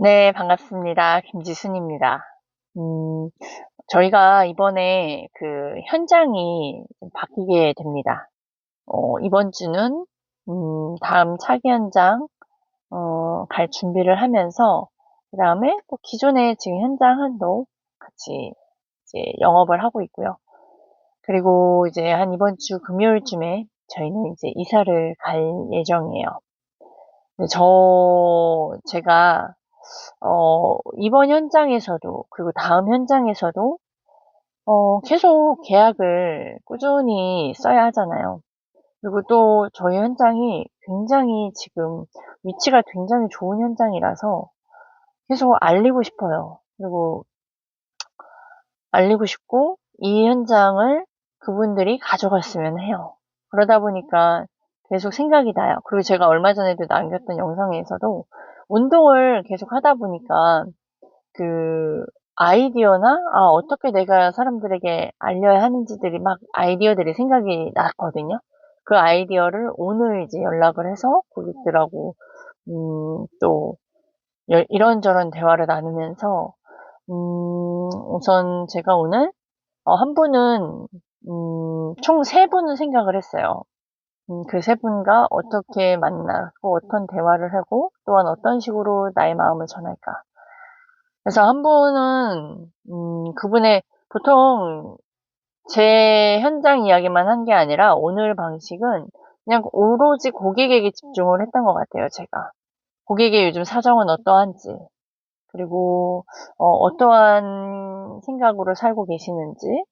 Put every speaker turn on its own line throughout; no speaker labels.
네, 반갑습니다. 김지순입니다. 음, 저희가 이번에 그 현장이 좀 바뀌게 됩니다. 이번 주는, 다음 차기 현장, 갈 준비를 하면서, 그 다음에 또 기존에 지금 현장 한도 같이 이제 영업을 하고 있고요. 그리고 이제 한 이번 주 금요일쯤에 저희는 이제 이사를 갈 예정이에요. 근데 제가 이번 현장에서도, 그리고 다음 현장에서도, 계속 계약을 꾸준히 써야 하잖아요. 그리고 또 저희 현장이 굉장히 지금 위치가 굉장히 좋은 현장이라서 계속 알리고 싶어요. 그리고 알리고 싶고, 이 현장을 그분들이 가져갔으면 해요. 그러다 보니까 계속 생각이 나요. 그리고 제가 얼마 전에도 남겼던 영상에서도 운동을 계속 하다 보니까 그 아이디어나 어떻게 내가 사람들에게 알려야 하는지들이 막 아이디어들이 생각이 났거든요. 그 아이디어를 오늘 이제 연락을 해서 고객들하고 또 이런저런 대화를 나누면서 우선 제가 오늘 한 분은 총 세 분을 생각을 했어요. 그 세 분과 어떻게 만나고 어떤 대화를 하고 또한 어떤 식으로 나의 마음을 전할까. 그래서 한 분은 그분의 보통 제 현장 이야기만 한 게 아니라 오늘 방식은 그냥 오로지 고객에게 집중을 했던 것 같아요, 제가. 고객의 요즘 사정은 어떠한지, 그리고 어떠한 생각으로 살고 계시는지,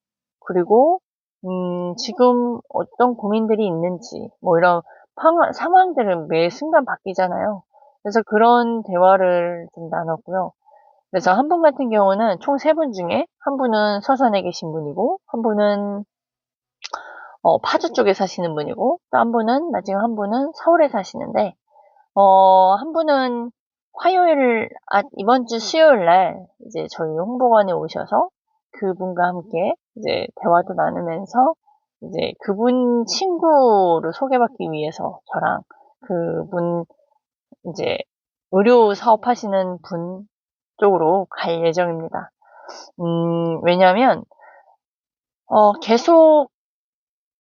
그리고 지금 어떤 고민들이 있는지, 뭐 이런 상황들은 매 순간 바뀌잖아요. 그래서 그런 대화를 좀 나눴고요. 그래서 한 분 같은 경우는 총 세 분 중에 한 분은 서산에 계신 분이고, 한 분은 파주 쪽에 사시는 분이고, 또 한 분은, 마지막 한 분은 서울에 사시는데, 한 분은 이번 주 수요일 날 이제 저희 홍보관에 오셔서 그분과 함께 이제 대화도 나누면서 이제 그분 친구를 소개받기 위해서 저랑 그분 이제 의료 사업하시는 분 쪽으로 갈 예정입니다. 왜냐면, 계속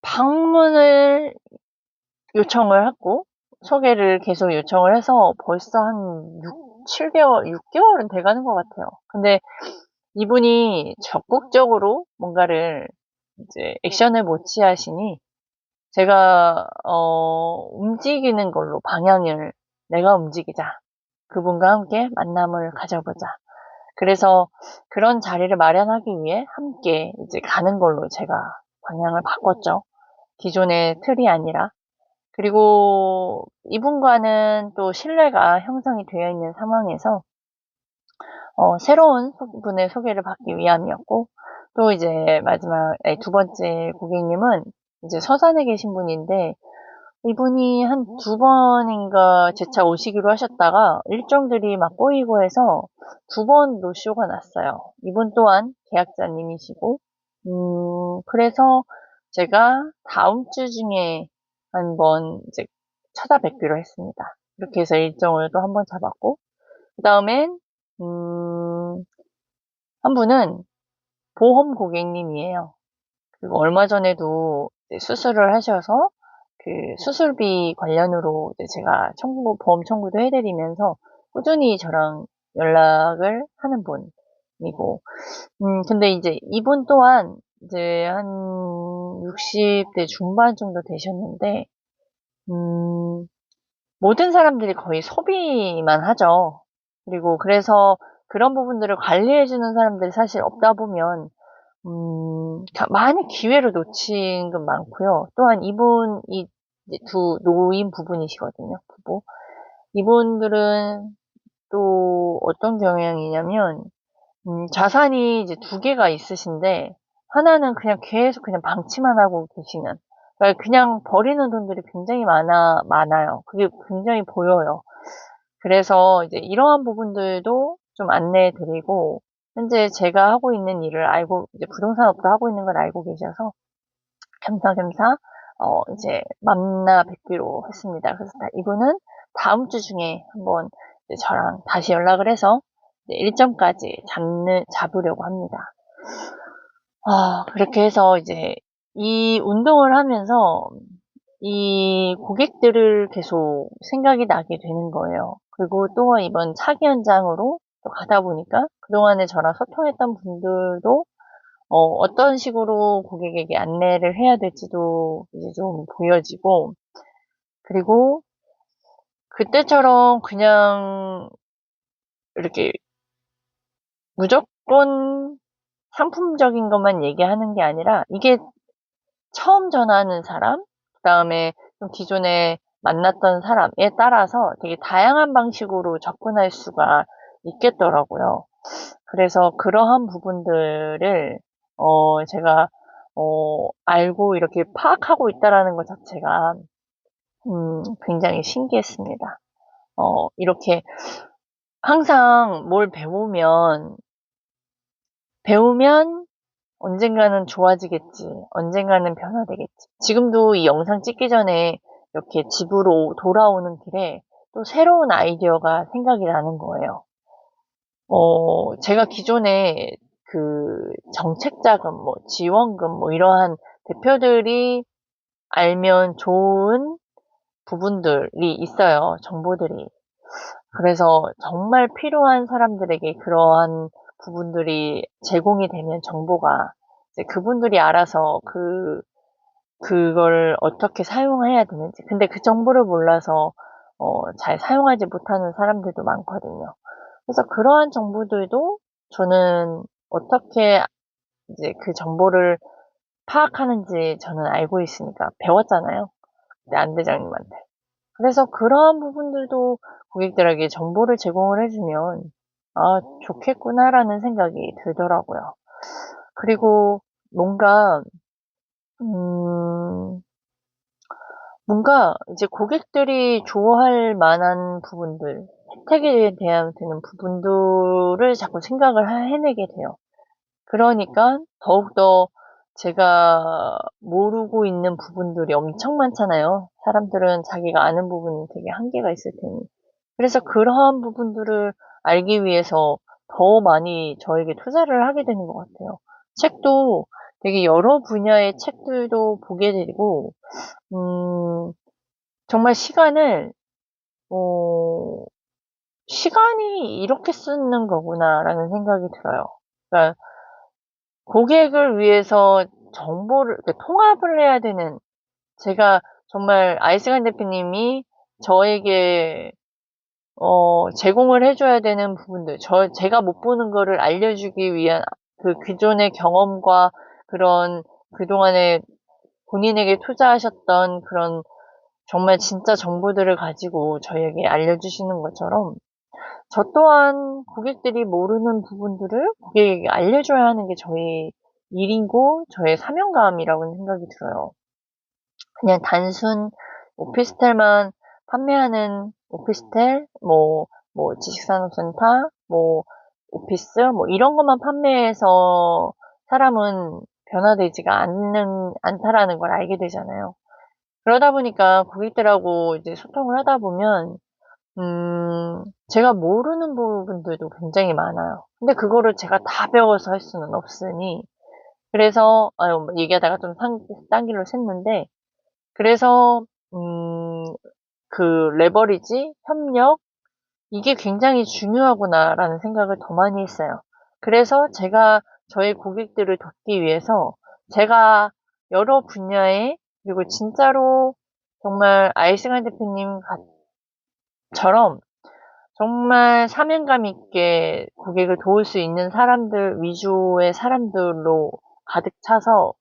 방문을 요청을 했고, 소개를 계속 요청을 해서 벌써 한 7개월, 6개월은 돼가는 것 같아요. 근데 이분이 적극적으로 뭔가를 이제 액션을 못 취하시니, 제가, 움직이는 걸로 방향을 내가 움직이자. 그분과 함께 만남을 가져보자. 그래서 그런 자리를 마련하기 위해 함께 이제 가는 걸로 제가 방향을 바꿨죠. 기존의 틀이 아니라. 그리고 이분과는 또 신뢰가 형성이 되어 있는 상황에서 새로운 분의 소개를 받기 위함이었고, 또 이제 두 번째 고객님은 이제 서산에 계신 분인데, 이분이 한 두 번인가 재차 오시기로 하셨다가 일정들이 막 꼬이고 해서 두 번 노쇼가 났어요. 이분 또한 계약자님이시고, 그래서 제가 다음 주 중에 한번 이제 찾아뵙기로 했습니다. 이렇게 해서 일정을 또 한 번 잡았고, 그 다음엔, 한 분은 보험 고객님이에요. 그리고 얼마 전에도 이제 수술을 하셔서 그 수술비 관련으로 이제 제가 보험 청구도 해드리면서 꾸준히 저랑 연락을 하는 분이고, 근데 이제 이분 또한 이제 한 60대 중반 정도 되셨는데, 음, 모든 사람들이 거의 소비만 하죠. 그리고 그래서 그런 부분들을 관리해주는 사람들이 사실 없다 보면 많이 기회를 놓친 건 많고요. 또한 이분이 이제 두 노인 부분이시거든요. 부부. 이분들은 또 어떤 경향이냐면, 자산이 이제 두 개가 있으신데, 하나는 그냥 계속 그냥 방치만 하고 계시는, 그러니까 그냥 버리는 돈들이 굉장히 많아요. 그게 굉장히 보여요. 그래서 이제 이러한 부분들도 좀 안내해 드리고, 현재 제가 하고 있는 일을 알고, 이제 부동산 업도 하고 있는 걸 알고 계셔서, 겸사겸사, 이제 만나 뵙기로 했습니다. 그래서 이거는 다음 주 중에 한번 저랑 다시 연락을 해서 일정까지 잡으려고 합니다. 그렇게 해서 이제 이 운동을 하면서 이 고객들을 계속 생각이 나게 되는 거예요. 그리고 또 이번 차기 현장으로 또 가다 보니까 그동안에 저랑 소통했던 분들도 어떤 식으로 고객에게 안내를 해야 될지도 이제 좀 보여지고, 그리고 그때처럼 그냥 이렇게 무조건 상품적인 것만 얘기하는 게 아니라, 이게 처음 전화하는 사람, 그 다음에 좀 기존에 만났던 사람에 따라서 되게 다양한 방식으로 접근할 수가 있겠더라고요. 그래서 그러한 부분들을 제가 알고 이렇게 파악하고 있다라는 것 자체가 굉장히 신기했습니다. 이렇게 항상 뭘 배우면 언젠가는 좋아지겠지, 언젠가는 변화되겠지. 지금도 이 영상 찍기 전에 이렇게 집으로 돌아오는 길에 또 새로운 아이디어가 생각이 나는 거예요. 제가 기존에 그 정책자금, 뭐 지원금, 뭐 이러한 대표들이 알면 좋은 부분들이 있어요. 정보들이. 그래서 정말 필요한 사람들에게 그러한 부분들이 제공이 되면 정보가 이제 그분들이 알아서 그걸 어떻게 사용해야 되는지. 근데 그 정보를 몰라서 잘 사용하지 못하는 사람들도 많거든요. 그래서 그러한 정보들도 저는 어떻게 이제 그 정보를 파악하는지 저는 알고 있으니까 배웠잖아요. 내 안대장님한테. 그래서 그러한 부분들도 고객들에게 정보를 제공을 해주면 좋겠구나라는 생각이 들더라고요. 그리고 뭔가 음, 뭔가 이제 고객들이 좋아할 만한 부분들, 혜택에 대한 되는 부분들을 자꾸 생각을 해내게 돼요. 그러니까 더욱더 제가 모르고 있는 부분들이 엄청 많잖아요. 사람들은 자기가 아는 부분이 되게 한계가 있을 테니. 그래서 그러한 부분들을 알기 위해서 더 많이 저에게 투자를 하게 되는 것 같아요. 책도 되게 여러 분야의 책들도 보게 되고, 정말 어, 시간이 이렇게 쓰는 거구나라는 생각이 들어요. 그러니까 고객을 위해서 정보를 통합을 해야 되는, 제가 정말 아이스간 대표님이 저에게 제공을 해줘야 되는 부분들, 제가 못 보는 거를 알려주기 위한 그 기존의 경험과 그런 그동안에 본인에게 투자하셨던 그런 정말 진짜 정보들을 가지고 저에게 알려주시는 것처럼, 저 또한 고객들이 모르는 부분들을 고객에게 알려줘야 하는 게 저의 일이고 저의 사명감이라고 생각이 들어요. 그냥 단순 오피스텔만 판매하는 오피스텔, 뭐 지식산업센터, 뭐 오피스, 뭐 이런 것만 판매해서 사람은 변화되지가 않다라는 걸 알게 되잖아요. 그러다 보니까 고객들하고 이제 소통을 하다 보면 제가 모르는 부분들도 굉장히 많아요. 근데 그거를 제가 다 배워서 할 수는 없으니, 그래서, 얘기하다가 좀 딴 길로 샜는데, 그래서, 그 레버리지, 협력, 이게 굉장히 중요하구나라는 생각을 더 많이 했어요. 그래서 제가 저의 고객들을 돕기 위해서 제가 여러 분야에, 그리고 진짜로 정말 아이승환 대표님처럼 정말 사명감 있게 고객을 도울 수 있는 사람들 위주의 사람들로 가득 차서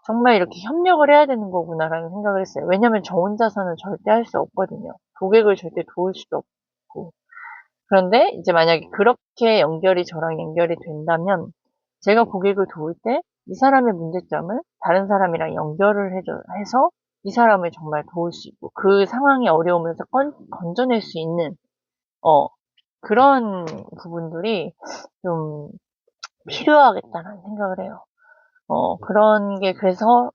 정말 이렇게 협력을 해야 되는 거구나라는 생각을 했어요. 왜냐면 저 혼자서는 절대 할 수 없거든요. 고객을 절대 도울 수도 없고. 그런데 이제 만약에 그렇게 저랑 연결이 된다면 제가 고객을 도울 때 이 사람의 문제점을 다른 사람이랑 연결을 해서 이 사람을 정말 도울 수 있고 그 상황의 어려움에서 건져낼 수 있는 어, 그런 부분들이 좀 필요하겠다는 생각을 해요. 그런 게 그래서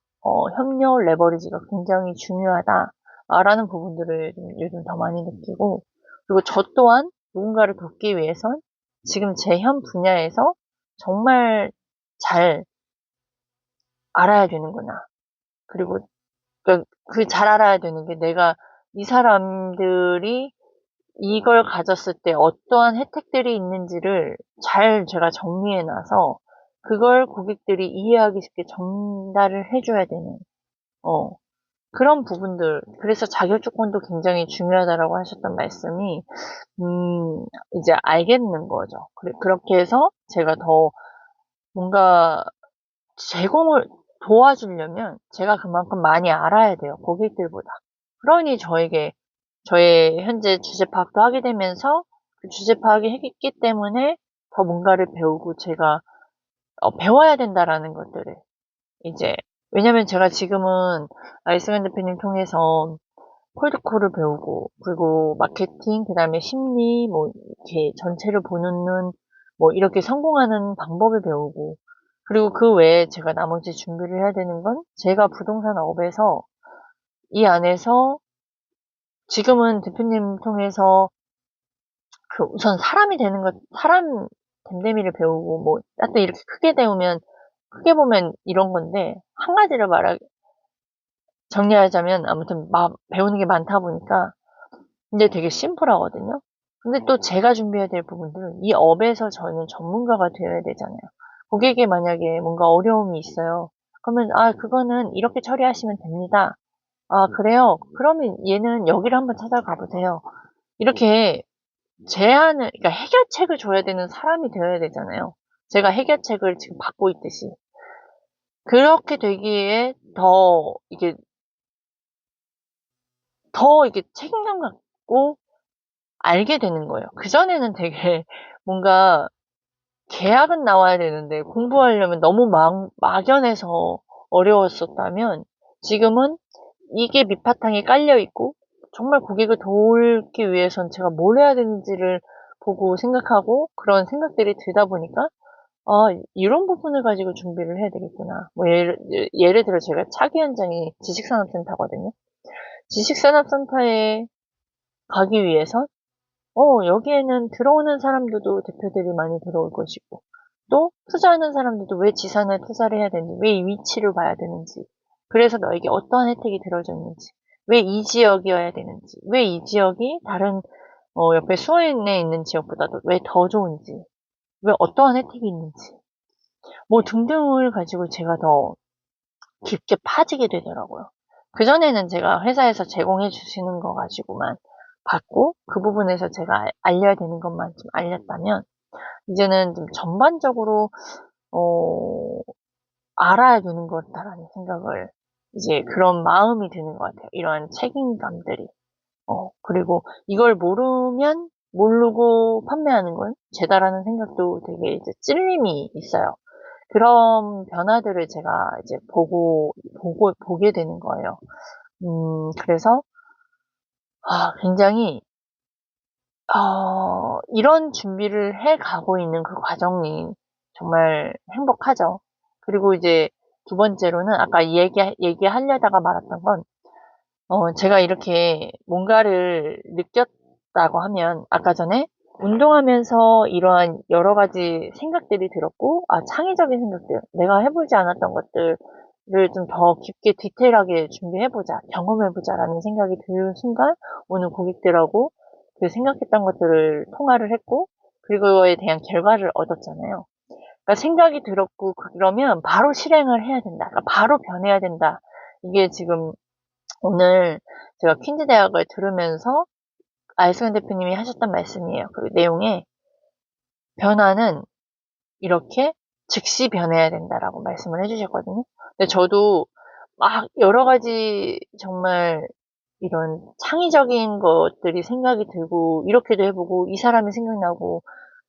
협력 레버리지가 굉장히 중요하다라는 부분들을 요즘 더 많이 느끼고, 그리고 저 또한 누군가를 돕기 위해선 지금 제 현 분야에서 정말 잘 알아야 되는구나. 그리고 그 잘 알아야 되는 게 내가 이 사람들이 이걸 가졌을 때 어떠한 혜택들이 있는지를 잘 제가 정리해 놔서 그걸 고객들이 이해하기 쉽게 전달을 해줘야 되는, 어, 그런 부분들. 그래서 자격 조건도 굉장히 중요하다라고 하셨던 말씀이, 이제 알겠는 거죠. 그렇게 해서 제가 더 뭔가 제공을 도와주려면 제가 그만큼 많이 알아야 돼요. 고객들보다. 그러니 저의 현재 주제 파악도 하게 되면서 그 주제 파악이 했기 때문에 더 뭔가를 배우고 제가 배워야 된다라는 것들을 이제 왜냐면 제가 지금은 아이스만 대표님 통해서 콜드콜을 배우고 그리고 마케팅 그다음에 심리 뭐 이렇게 전체를 보는 눈 뭐 이렇게 성공하는 방법을 배우고 그리고 그 외에 제가 나머지 준비를 해야 되는 건 제가 부동산 업에서 이 안에서 지금은 대표님 통해서 그 우선 사람이 되는 것 사람 됨됨이를 배우고 뭐 하여튼 이렇게 크게 보면 이런 건데 한 가지를 정리하자면 아무튼 배우는 게 많다 보니까 근데 되게 심플하거든요. 근데 또 제가 준비해야 될 부분들은 이 업에서 저는 전문가가 되어야 되잖아요. 고객이 만약에 뭔가 어려움이 있어요. 그러면 그거는 이렇게 처리하시면 됩니다. 아, 그래요? 그러면 얘는 여기를 한번 찾아가 보세요. 이렇게 그러니까 해결책을 줘야 되는 사람이 되어야 되잖아요. 제가 해결책을 지금 받고 있듯이. 그렇게 되기에 더 이게 책임감 갖고 알게 되는 거예요. 그전에는 되게 뭔가 계약은 나와야 되는데 공부하려면 너무 막연해서 어려웠었다면 지금은 이게 밑바탕에 깔려 있고 정말 고객을 돕기 위해선 제가 뭘 해야 되는지를 보고 생각하고 그런 생각들이 들다 보니까 이런 부분을 가지고 준비를 해야 되겠구나. 뭐 예를 들어 제가 차기 현장이 지식산업센터거든요. 지식산업센터에 가기 위해선 여기에는 들어오는 사람들도 대표들이 많이 들어올 것이고, 또 투자하는 사람들도 왜 지산을 투자를 해야 되는지, 왜 이 위치를 봐야 되는지, 그래서 너에게 어떠한 혜택이 들어져 있는지, 왜 이 지역이어야 되는지, 왜 이 지역이 다른 옆에 수원에 있는 지역보다도 왜 더 좋은지, 왜 어떠한 혜택이 있는지, 뭐 등등을 가지고 제가 더 깊게 파지게 되더라고요. 그전에는 제가 회사에서 제공해 주시는 거 가지고만 받고 그 부분에서 제가 알려야 되는 것만 좀 알렸다면 이제는 좀 전반적으로 어, 알아야 되는 것 같다라는 생각을 이제 그런 마음이 드는 것 같아요. 이러한 책임감들이. 그리고 이걸 모르고 판매하는 건 죄다라는 생각도 되게 이제 찔림이 있어요. 그런 변화들을 제가 이제 보게 되는 거예요. 그래서, 굉장히, 이런 준비를 해 가고 있는 그 과정이 정말 행복하죠. 그리고 이제 두 번째로는 아까 얘기하려다가 말았던 건, 제가 이렇게 뭔가를 느꼈다고 하면, 아까 전에 운동하면서 이러한 여러 가지 생각들이 들었고, 창의적인 생각들, 내가 해보지 않았던 것들을 좀 더 깊게 디테일하게 준비해보자, 경험해보자라는 생각이 드는 순간, 오늘 고객들하고 그 생각했던 것들을 통화를 했고, 그리고에 대한 결과를 얻었잖아요. 그러니까 생각이 들었고, 그러면 바로 실행을 해야 된다. 그러니까 바로 변해야 된다. 이게 지금 오늘 제가 퀸즈 대학을 들으면서 아이승환 대표님이 하셨던 말씀이에요. 그 내용에 변화는 이렇게 즉시 변해야 된다라고 말씀을 해주셨거든요. 근데 저도 막 여러 가지 정말 이런 창의적인 것들이 생각이 들고 이렇게도 해보고 이 사람이 생각나고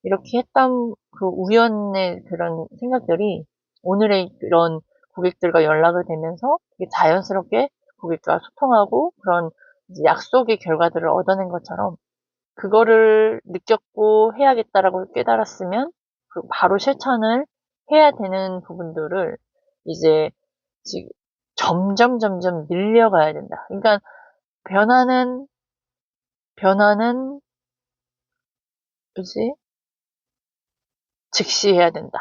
이렇게 했던 그 우연의 그런 생각들이 오늘의 그런 고객들과 연락을 되면서 자연스럽게 고객과 소통하고 그런 이제 약속의 결과들을 얻어낸 것처럼 그거를 느꼈고 해야겠다라고 깨달았으면 바로 실천을 해야 되는 부분들을 이제 지금 점점 늘려가야 된다. 그러니까 변화는 그지? 즉시 해야 된다.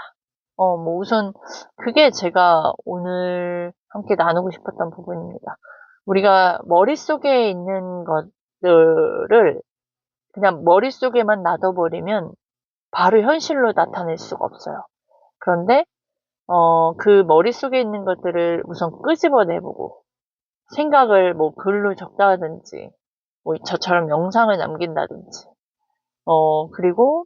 뭐 우선 그게 제가 오늘 함께 나누고 싶었던 부분입니다. 우리가 머릿속에 있는 것들을 그냥 머릿속에만 놔둬버리면 바로 현실로 나타낼 수가 없어요. 그런데 그 머릿속에 있는 것들을 우선 끄집어내보고 생각을 뭐 글로 적다든지 뭐 저처럼 영상을 남긴다든지 그리고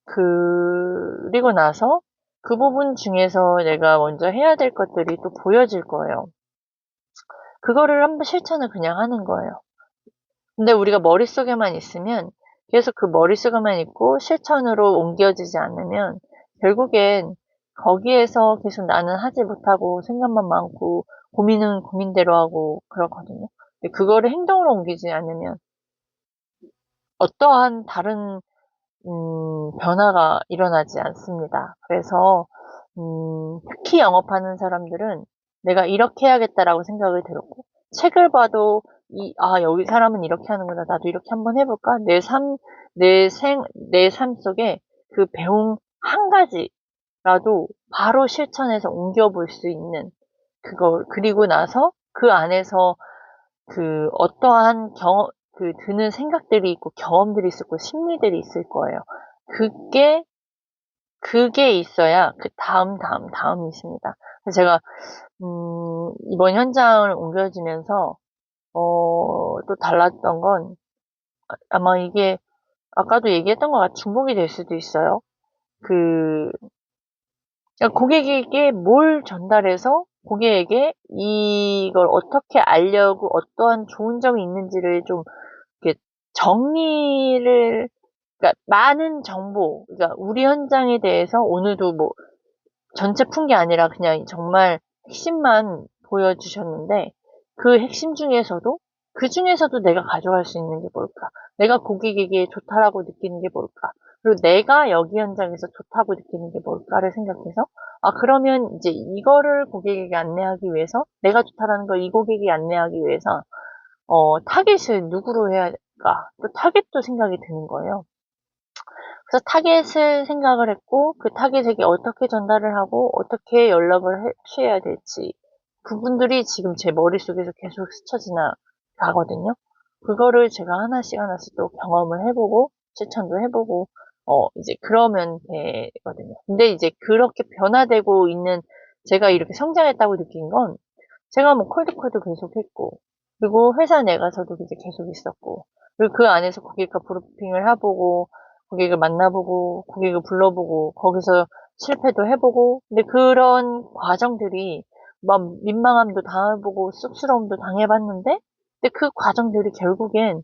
그리고 나서 그 부분 중에서 내가 먼저 해야 될 것들이 또 보여질 거예요. 그거를 한번 실천을 그냥 하는 거예요. 근데 우리가 머릿속에만 있으면 계속 그 머릿속에만 있고 실천으로 옮겨지지 않으면 결국엔 거기에서 계속 나는 하지 못하고 생각만 많고 고민은 고민대로 하고 그렇거든요. 근데 그거를 행동으로 옮기지 않으면 어떠한 다른 변화가 일어나지 않습니다. 그래서 특히 영업하는 사람들은 내가 이렇게 해야겠다라고 생각을 들었고 책을 봐도 여기 사람은 이렇게 하는구나. 나도 이렇게 한번 해볼까? 내 삶 속에 그 배움 한 가지라도 바로 실천해서 옮겨볼 수 있는 그리고 나서 그 안에서 그 어떠한 드는 생각들이 있고 경험들이 있었고 심리들이 있을 거예요. 그게 있어야 그 다음이 있습니다. 그래서 제가, 이번 현장을 옮겨지면서, 또 달랐던 건, 아마 이게, 아까도 얘기했던 것 같아 중복이 될 수도 있어요. 그러니까 고객에게 뭘 전달해서 고객에게 이걸 어떻게 알려고 어떠한 좋은 점이 있는지를 좀 이렇게 정리를 그러니까 많은 정보, 그러니까 우리 현장에 대해서 오늘도 뭐 전체 푼 게 아니라 그냥 정말 핵심만 보여주셨는데 그 핵심 중에서도 그 중에서도 내가 가져갈 수 있는 게 뭘까? 내가 고객에게 좋다라고 느끼는 게 뭘까? 그리고 내가 여기 현장에서 좋다고 느끼는 게 뭘까를 생각해서 그러면 이제 이거를 고객에게 안내하기 위해서 내가 좋다라는 걸 이 고객에게 안내하기 위해서 타겟을 누구로 해야 할까? 또 타겟도 생각이 드는 거예요. 그래서 타겟을 생각을 했고 그 타겟에게 어떻게 전달을 하고 어떻게 연락을 취해야 될지 그분들이 지금 제 머릿속에서 계속 스쳐 지나가거든요. 그거를 제가 하나씩 하나씩 또 경험을 해보고 실천도 해보고 이제 그러면 되거든요. 근데 이제 그렇게 변화되고 있는 제가 이렇게 성장했다고 느낀 건 제가 뭐 콜드콜도 계속 했고 그리고 회사 내가서도 이제 계속 있었고 그리고 그 안에서 고객과 브리핑을 해보고 고객을 만나보고 고객을 불러보고 거기서 실패도 해보고 근데 그런 과정들이 막 민망함도 당해보고 쑥스러움도 당해봤는데 근데 그 과정들이 결국엔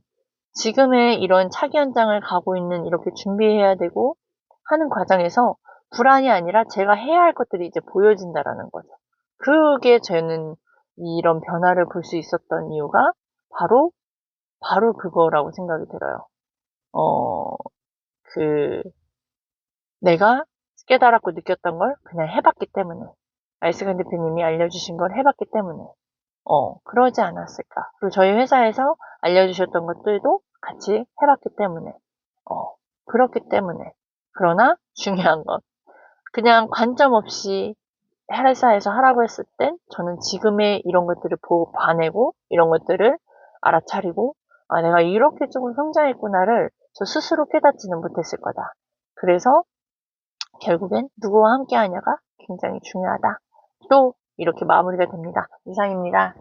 지금의 이런 차기 현장을 가고 있는 이렇게 준비해야 되고 하는 과정에서 불안이 아니라 제가 해야 할 것들이 이제 보여진다라는 거죠. 그게 저는 이런 변화를 볼 수 있었던 이유가 바로 그거라고 생각이 들어요. 어, 그, 내가 깨달았고 느꼈던 걸 그냥 해봤기 때문에. 알스간 대표님이 알려주신 걸 해봤기 때문에. 그러지 않았을까. 그리고 저희 회사에서 알려주셨던 것들도 같이 해봤기 때문에. 그렇기 때문에. 그러나 중요한 건 그냥 관점 없이 회사에서 하라고 했을 땐 저는 지금의 이런 것들을 봐내고 이런 것들을 알아차리고 내가 이렇게 조금 성장했구나를 저 스스로 깨닫지는 못했을 거다. 그래서 결국엔 누구와 함께 하냐가 굉장히 중요하다. 또 이렇게 마무리가 됩니다. 이상입니다.